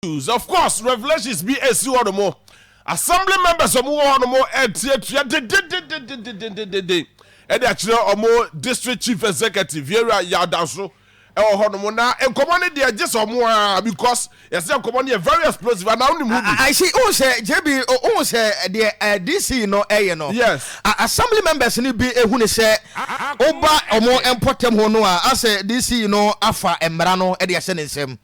Of course, revelations be a see one more. Assembly members of one more and actually more district chief executive here Yadaso. Na enkomoni dey just omo because you say enkomoni very explosive and now I see say JB say the DC no no. Yes. Assembly members ni be ehu ne say oba omo empotem ho no a say DC no afa emra no e dey hye ne nsem.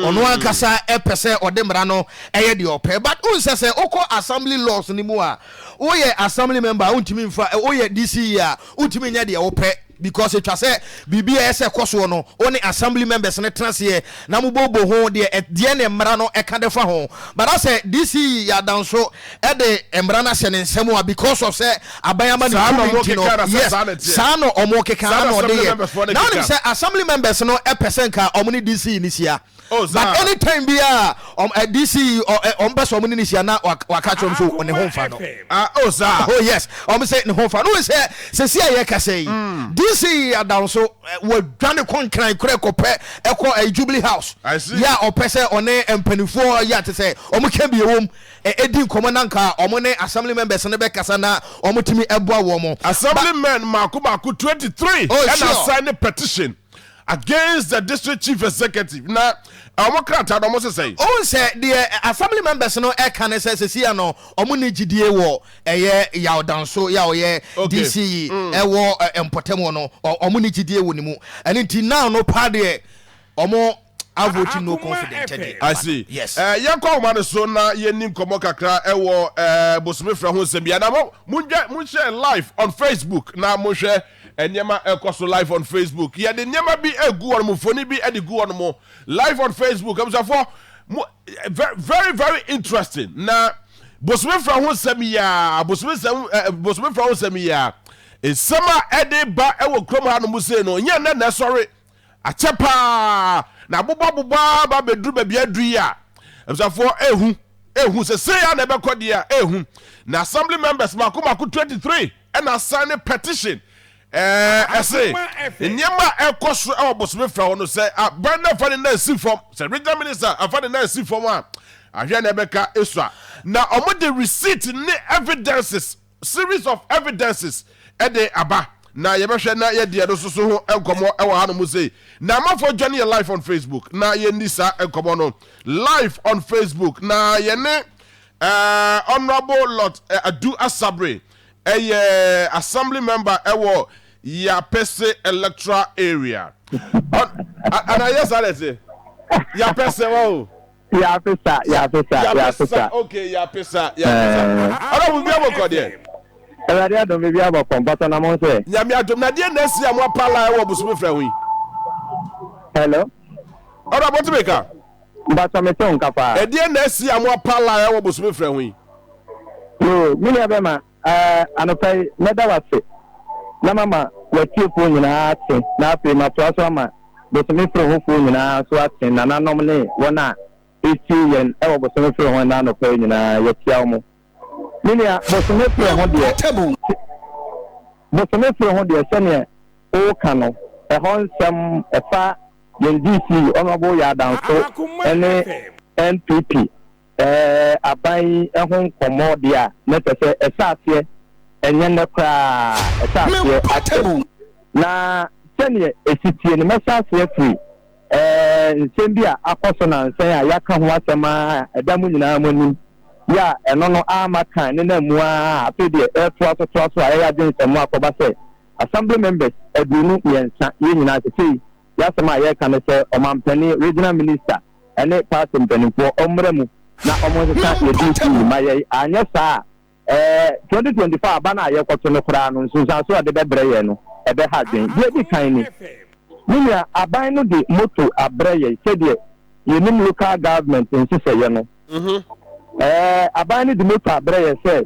Ono ankasa epese ode mra no eye dey ope but say oko assembly laws ni mu a oye assembly member untimi mfa oye DC a untimi nya dey ope because it was say BBS koso no only assembly members na transie na mubobo ho de ne mra no e ka defa ho but I say DC ya down so e de mra na se ne nsemu because of say abayama ni community no yes sa no omo keka na no de now they say assembly members no e person ka omo ni DC ni sia but anytime be DC or person omo ni sia na waka chom so on the home fa no oh yes omo say ne home fa no say sia ye ka say DC down so we dwane konkran kure kope eko Jubilee House ya opese one empanifo ya te say omo ka bi ewom edi komananka omo ne assembly members ne be kasa na omo timi eboa wo mo assemblymen makubaku 23 and sign a petition against the district chief executive na omokrata no mo say the assembly members no e kan say sia no omo ne gidie wo eye ya odanso ya oye DCE e wo empotem no omo ne gidie wo ni mu and until now no pade omo avote no confident. I see. Yes. Yanko man so na yenim komo kakra e wo bosome fra ho sembia na mo share live on Facebook na mo share enyema ekoso live on Facebook. Ya de nyema bi egu on mo foni bi e de gu on mo live on Facebook. Am so for very very interesting. Na bosome fra ho sembia bosome fra ho sembia e sama e de ba e wo krom ha no mo say no nya na sorry achepa na boba ba bedru ba bia dru ya emsafo ehu se say ya na be kodia ehu na assembly members makoma 23 and assign a petition say nyema ekoso e obosome fra ho no say Brenda Fanny na see from say regional minister Fanny na see from ahwe na be ka esua na omo the receipt ni evidences series of evidences e de aba na yebehwe na ye de do so ho enkomo e wa ha no mu say na mafo join your live on Facebook na ye nisa enkomo no live on Facebook na ye ne honorable Lord Adu Asabre assembly member ewo ya pese electoral area and yes alete ya pese wo ya pesa okay ya pesa ara we be aboko there Ewade adom bi aboko mpato na mo se nyame adom na de na si amwa pala ewo busumi fra hu hello ora botibeka mpato me se nkafa e de na si amwa pala ewo busumi fra hu yo mini abema anopai medawase na mama watie ko nyina ate na afi ma to aso ama busumi fra hu ko nyina so ate na nanom ne wona eti yen ewo busumi fra hu na anopai nyina yatia mo Minia bosome fre ho de sene o kano e hon sem e fa yen DC honorable ya danso ene NPP aban e hon komo dia na tese esase enye ne kra esase na sene esitie ne mesase free nsembia akoso na nsen a yaka ho asema edamu nyina amonim ya enono amaka ne na mua apede to ya den semu akoba se assembly members edunu yensa ye nyina tete ya sema ya kan se omampani regional minister ene party mpanimfo omramu na omonsa ye DC maye anya sa 2024 abana ye kwato no kra no nsunsan so de bebre ye no ebe ha den ye di kan ni minia aban no de moto abre ye se de ye nim local government nsese ye no abani di moto abreye say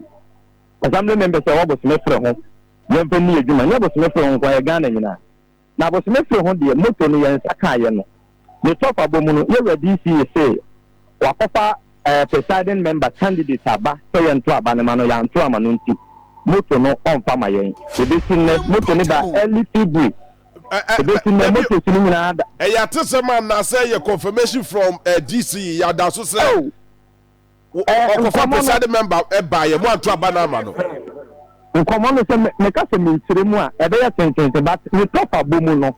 assembly members say wo bosome fre ho yemfa ni adwuma nya bosome fre ho kwa ye Ghana nyina na bosome fre ho de moto no ye nsaka ye no the top abomu no ye DCE say wakofa presiding member candidate aba say ye nto aba ne ma no ya nto ama no nti moto no on fa ma ye be sin moto ne ba early February ebesi na motor sini nyina da ya tesema na say your confirmation from DCE ya da so say okofa presiding member ba ye mo anto aba na ama no nkomo no se me ka se me ntire mu a ebe ya tentente but me tofa bomu no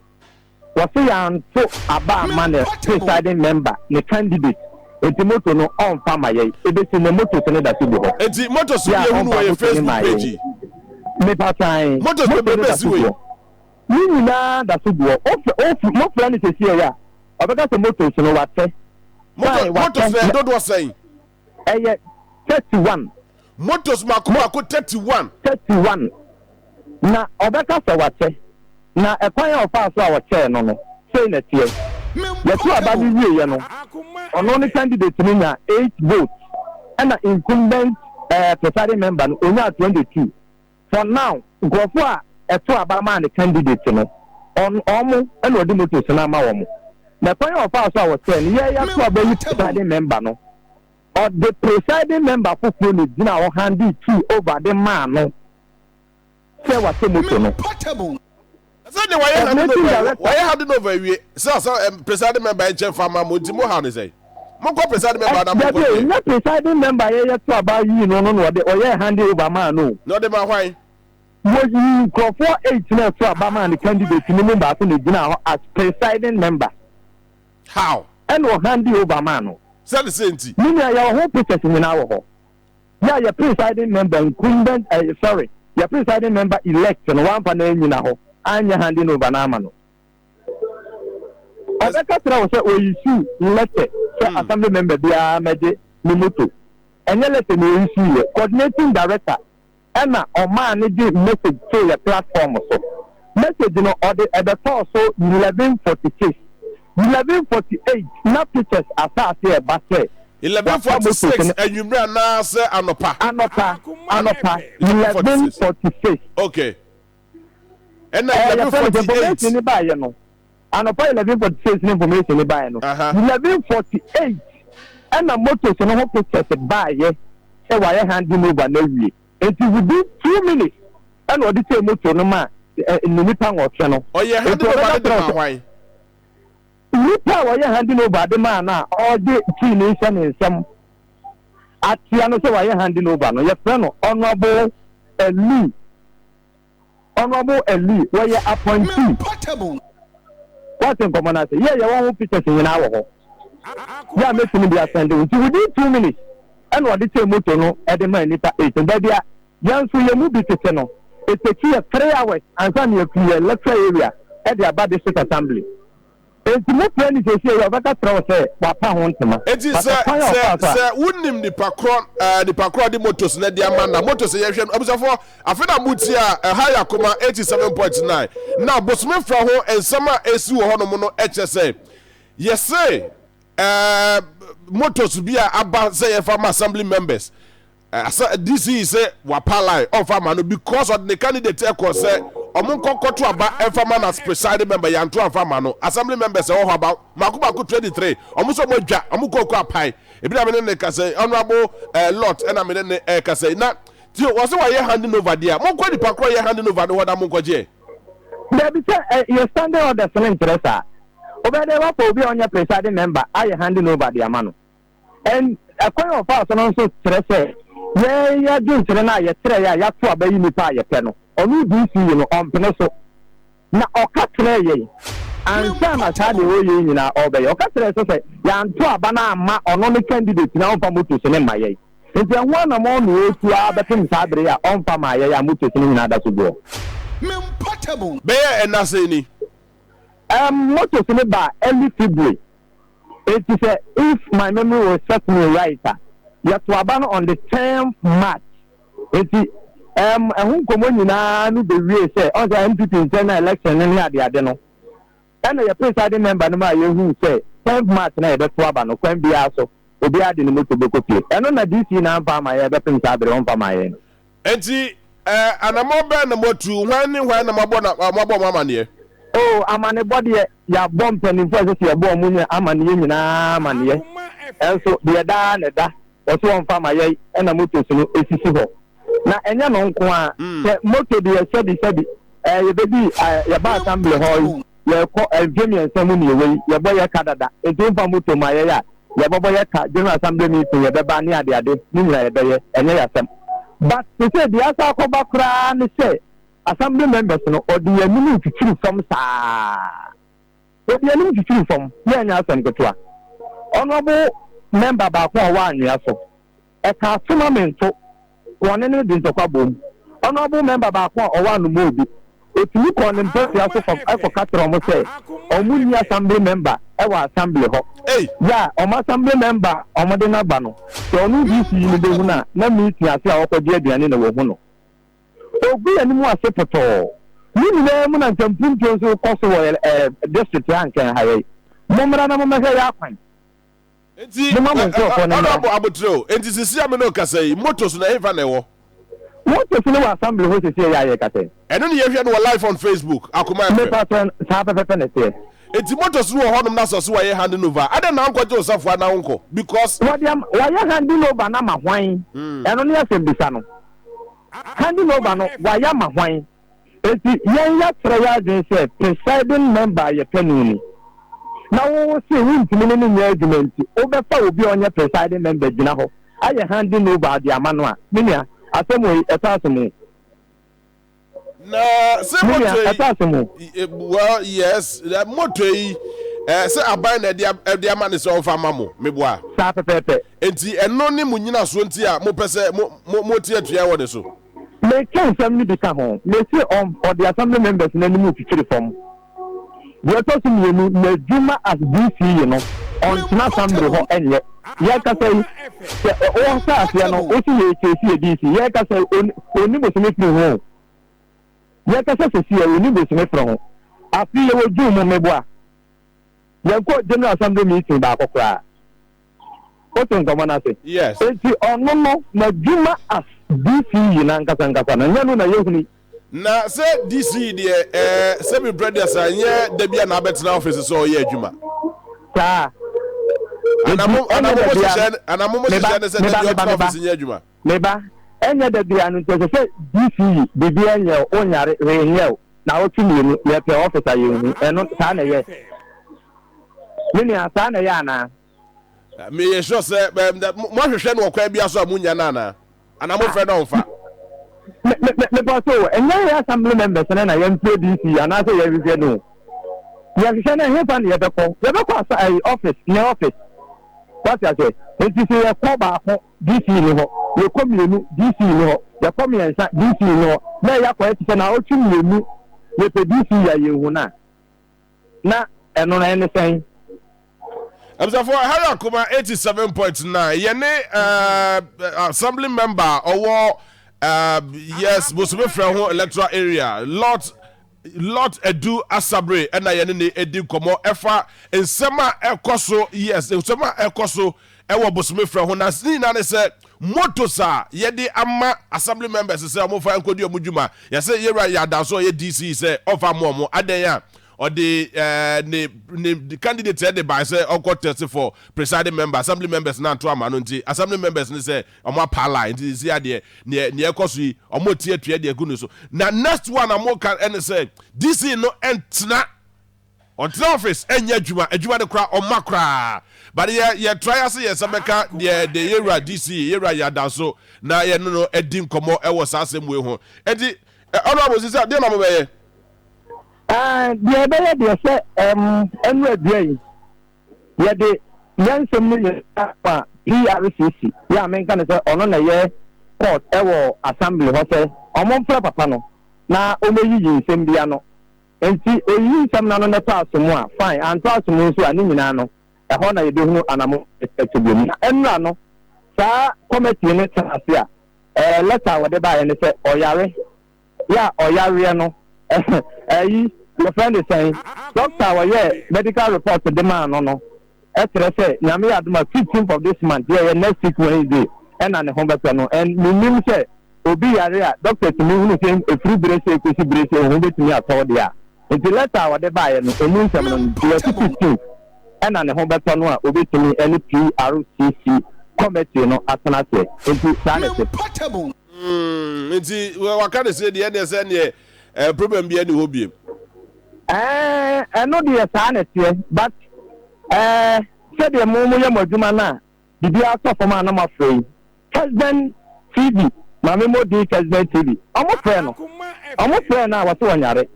wo se ya nto aba ama na presiding member ne candidate enti motor no on fama ye ebesi na motor se ne da se bi ho enti motor so ye hunu wo ye Facebook page me patai motor so be besi we ni na da se bi ho o mo friend se sie ya obeka se motor so no wate motor so do do say 31 motos makoma ko 31 na obeka se wate na ekwan ofa so a wache no no sei na tie ye tu abadi wie ye no ono ni candidate ni na 8 votes and incumbent presiding member no onya 22 for now grofo a etu abama ni candidate no omo and odi motos na ma wo mo na ekwan ofa so a wache ni ye ya tu abayi presiding member no or the presiding member for Florida, you know, handy two over the man. No, say what the motor no. So the why handing over we? So presiding member in Chef Farmer Mutimo how they say. Moko presiding member na moko. No presiding member here to about you no or yeah handy over man no. No the man why? You go for 8 minutes to about man the candidate to member to the as presiding member. How? And or handy over man no. Say the same thing. Meaning your whole process in our home. Yeah, your presiding member incumbent your presiding member elect and one panel in our home and you're handing over Namano. Obeka say we issue letter assembly member dia meje Nimuto. And your letter we issue coordinating director Emma or man need message to your platform so. Message no order at the so 1146. 1148 na pictures asase e ba say 1146 enwumre na say anopa 1146 okay and 1148 ni ba ye no anopa 1146 ni information ni ba ye no 1148 and na motor so no pictures ba ye say wa ye handing over na wie it within 2 minutes and odi say motor no ma ni nipa ngotwe no oye handing over na why Nipa wa ye handing over the man na all the key nation in some atia no say wa ye handing over no ye friend no honorable Eli wa ye appointee what in common say ye won pictures in na wo ho ya make me be attend within 2 minutes and what the motor no e de man nipa 8 da dia yan so ye mu bi tete no it take 3 hours and some ye clear lecture area at the about district assembly. Enti mo plan ni sese ya baka trawo se wa pa ho ntema. Enti se wonim ni pakro di motos na di ama na motos ye hwe obusafo afena muti a high Akoma 87.9 na bosome fra ho ensama esi wo ho no mo no eche se yese motos bi a aba se ye farm assembly members DCE say wapalai of farmer because of the candidate ekọ say omunko to aba farmer as presiding member yanto farmer no assembly members say ho about makubaku 23 omuso modwa omunko ko apai ebi na me ne ka say honorable lot and me ne ka say na ti o say why handing over there monko di pakro ye handing over no hoda monko je there be say your standing order so interesa obede wa po bi onya presiding member aye handing over the amano and akwan of us no so stress ya juntere na ya tere ya to abayi nipa ya pe no onu DCE no ompene so na okatere ye ansa na sade o ye nyina obey okatere so se ya nto aba na ama ono ne candidate na onfa moto se ne maye nti ehwa na mo no etu abetim sadre ya onfa maye ya moto se ne nyina da so go memportable be enase ni moto se ne ba early February it is if my memory will set me right yet wabano on the 10th March. Eti ehun komo nyina no be wie say on the MPP internal election ni ade no. And your presiding member no ma yehu say 10th March na ebe to aba no kwan bia so obi ade no moto bekopie. Eno na DC na mpa ma ye be pin sa bere on pa ma ye. Enti anamo be na motu hwan na mabo mama ne. Oh amane body ya bomb pen for say ya bomb munya amane nyina amane. Enso de da na da oso on fa ma ye na moto so no esisi ho. Na enya no nko a moto de sabi you baby ya ba assembly hall ya ko evemi ensemu ni ewe ya bo ya kadada eto mfa moto ma ya bo ya ka general assembly meeting ya be ba ni ade ni nyina ya be ye enye ya sem but to say the asa ko ba kra ni say assembly members no odi ya mini titiri from sa odi ya mini titiri from ya nya asem ketua honorable member ba ko wa anua so e ka tournament one ne din to kwa bom honorable member ba ko o wa no mo bi etumi ko ne mpesi aso from e ko katro mo say omuni assembly member e wa assembly ho ya o assembly member o mo de na ba no so onu DCE ni de hu na meeting ase a wo di aduane na wo hu no obi ani mu ase poto ni ne mu na ntampunto so ko so wo district ankan haye mo mra na mo me ya kwan enti honorable abotro enti sisi ameno kasai motos na eva na ewo motos ni wa assembly ho sisi ya ye kasai eno ni yehwe no live on Facebook Akoma me patron sa pepe na say enti motos no ho nom na so so wa ye handing over ada na nko je osafo na nko because wa ye handing over na ma hwan eno ni asem bisa no handing over no wa ya ma hwan enti yen ya treya den say presiding member ye penuni na wo se wintimi ne nya argument o be fa obi onye presiding member gina ho aye handing over the amano a minia asemo etasemo na se moto well yes the moto se aban na de amane se ofa mamo meboa sa pepepe enti eno ni munyina so nti a mo pese mo tie tua wo de so me kan sam ni bika ho me se on for the assembly members na ni mu titiri form we are talking you na juma as DCE no on tuna assembly ho enye ya ka say o sa afia no o si ye kesi DCE ya ka say oni bo se me ho ya ka say se oni bo se me ho afi ye wo ju mo meboa ya ko general assembly meeting ba akokra o tun ko mana say yes enti ono no na juma as DCE na nkasa na nyanu na yehuni na se DCE de se mi brother sa nye da bia na betina office so ye adwuma sa anamo se se da office nye adwuma meba enye da bia no se DCE bibi enye onyare renye na otumi ni ye pe officer ye eno sa na ye ni asa na ya na me ye sure se mo hwehwe no kwa bia so amunya na na anamo fe no mfa me paso enye ya assembly members na ye mpo DCE ana se ye review no ye hwe na he fa na ye beko office ne office what I say enti se ye ko ba ko DCE ni ho ye ko mienu DCE ni ho ye ko miensa DCE ni ho na ya ko eti se na otu mienu ye pe DCE ya ye hu na eno na ene sen Absafo Harry Akoma 87.9 yene assembly member owo yes Bosome Freho electoral area lot edu asabre na yene ne edi komo efa ensema ekoso yes ensema ekoso ewo Bosome Freho na sini na ne se motosa yede ama assembly members se omofa enkodi omudwuma yese yera yada so ye DCE se ofa mo aden ya or the candidate said by say or test for presiding member assembly members na to amanunti assembly members ni say omo pala nti see ade ne ekoso omo tie tue de gunu so na next one amo can and say this no entna on the office enya adwuma de kra omakra but ye try say ye sabeka the era DCE era ya da so na ye no edim komo e wo sa asem we ho enti honorable say dey na mo be the ebe de say enu adui ye de yansem ni ye pa PRCC ya men kan say ono na ye court ewo assembly ho say omo mfra papa no na o meyi nsem bia no enti oyi nsem na no na pass mu a fine and pass mu so ani nyina no e ho na ye de hu anamo etebiem na enu no sa committee ne tase a letter wo de ba ye ne say oyare ya oyare no your friend is saying doctor medical report to the man no say nyame aduma 15th of this month next week Wednesday and an home no and me say obi yare doctor to me who say a free brace kwesi brace who bet me atọ dia until letter what dey buy no enu nsem no 15th and an home no a obi to me any PRCC committee no atanase until sanity nti wakane say the NSN problem bi any hobby no dey sana tie but said the mumu ya moduma na bibi aso for man na mafrey husband TV mama mo di husband TV omo frɛ na waso wanyare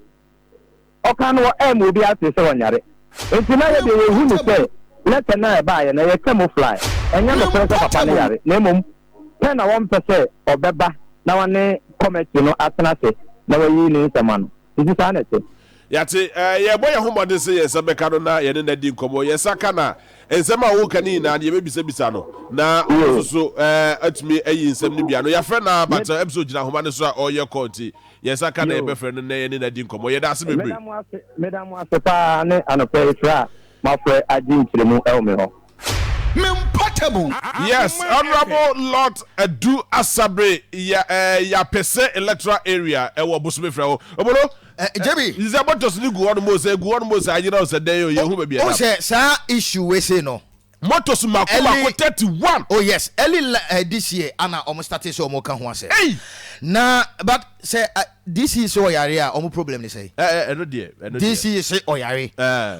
oka no mo bi ase se wanyare enti na ye de hu ni se let na ba ye na ye camouflage enya no frɛ papa ne yare na mom na won pese obeba na wane comment no atena se na wayi ni nsema no enti sana tie yate ye boy homode se ye sebeka no na ye ne na di nkomo ye saka na ensema wo kani na ye bebisa no na so atumi ayi nsem ne bia no ya frɛ na but episode gina homa ne so a oye konti ye saka na ye be frɛ no na ye ne na di nkomo ye da se bebre medam ase pa ne anope fra ma frɛ agin kiremu elme ho yes, Honorable Lord Edu Asabre ya pese electoral area ewo Bosome Freo. Obolo Jebi is about to see go on most ayira say dey you hu be o say sa issue we say no motos makoma 31. Oh yes, early this year ana almost started so mo kan ho ase. Na but say this is so yare a omo problem ni say no dey this is say oyare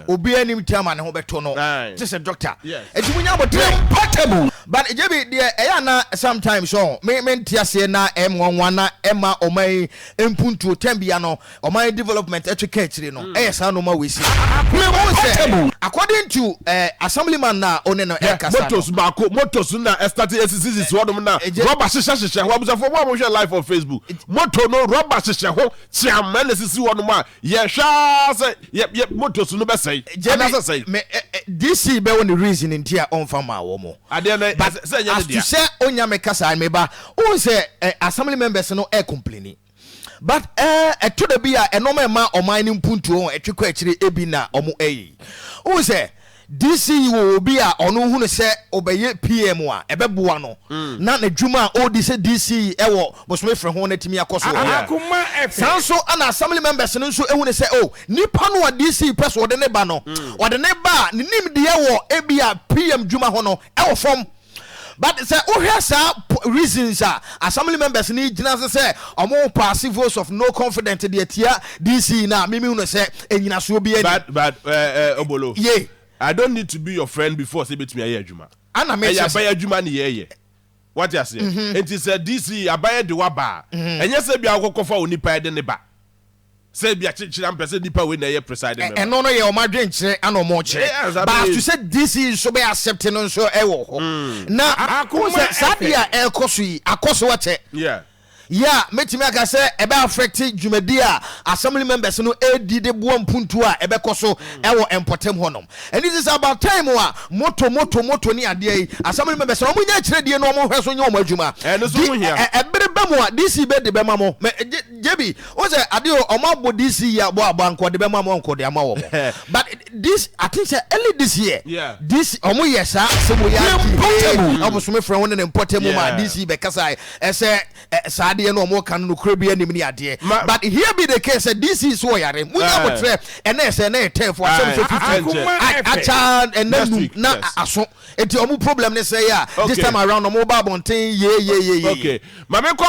obi anim tiama ne ho beto no just a doctor enti munya botre portable but jebi dey na sometimes so me ntiase na M11 na ema omai empuntu tembia no omai development etwekachire no sa no ma we see according to assemblyman na one no ekasa motos na started SCC wodom na rubber shisha ho abusafo mo share live on Facebook moto no rubber shisha ho chairman SCC wodom a ye hwa say ye motos no be say ana say DC be one reason ntia on fama wo mo ade na say nya dia say onya me kasa me ba o say assembly members no complaining but to the bia enoma ma oman ni mpuntu on etwekwa akire ebi na omo o say DC will be a ono hunu se obeye PM a ebeboa no na na dwuma o di se DC ewo Bosome Frɛ ho na timi akoso Akoma sanso ana assembly members no nso ehunu se nipa no DC pese ode ne ba no ode ne ba ne nim de ewo ebi a PM dwuma ho no ewo fom but say reasons assembly members ni gina say omo passive votes of no confidence de tia DC na mimi hunu se enyina so bi but obolo yeah. I don't need to be your friend before say betumi aye adwuma. Ana me say aye adwuma ni ye. What you say? It is DC abaye de waba. Enye say bia akokofa onipa de ne ba. Say bia chichira mpese nipa we na ye preside member. Eno no ye o madwen kire ana o mo kire. But to say DC so be accept no so e wo ho. Na Akoma sadia e koso yi akoso wate. Yeah, metimi aka say ebe affect dwumadi a assembly members no edi de bo mpuntu a ebe koso ewo empotem honom. And this is about time wa moto ni ade yi assembly members no munya kire die no mo hweso nya o madwuma. And so here ebere be mo DC be de be ma mo. Jebi o say ade o mo abo DC ya bo abanko de be ma mo nko de ama wo. But this I think say early this year. Yeah. This omo yesa se mo ya Bosome Frɛ ho ne empotem ma DC be kasa say no more can no crabby any ade. But here be the case that this is so yare. Munya botre and na 10 for 750 acha and then na aso. Eti omu problem ne say ya this time around no mobile bonten ye. Okay. Mame